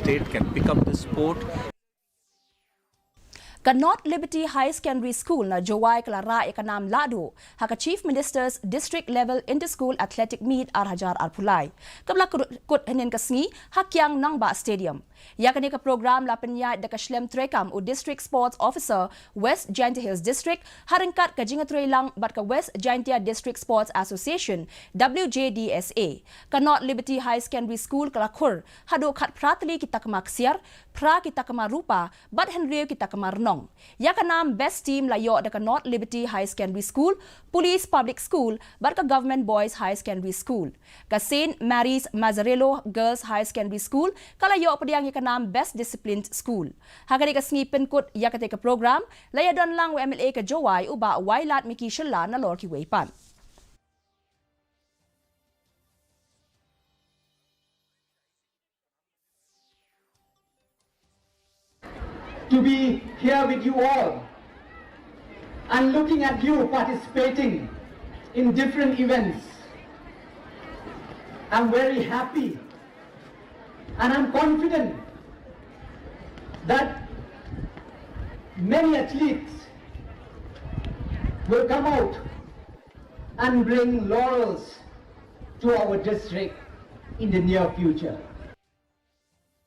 state can pick up this sport. North Liberty High Secondary School na Jowai Klara Ekanam Lado, haka Chief Minister's District Level Inter-School Athletic Meet Arhajar Arpulai. Kabla kut hanin kasngi hakyang nang ba stadium. Yakani ka program lapanya da kashlem trekam o District Sports Officer West Jaintia Hills District haringkat ka jingatray lang bat ka West Jaintia District Sports Association WJDSA. Ka North Liberty High Secondary School kalakur hado khat pratli kita kamaksiar pra kita kamarupa bat henrio kita kamarnong. Yakanam best team layo da ka North Liberty High Secondary School, Police Public School, bat ka Government Boys High Secondary School. Ka St. Mary's Mazzarello Girls High Secondary School kalayo padiang yakanam best disciplined school. Hagani ka sngipen kut yakate ka program layadon lang MLA ka Jowai uba wailat miki shalla na lorki weipan. To be here with you all and looking at you participating in different events. I'm very happy and I'm confident that many athletes will come out and bring laurels to our district in the near future.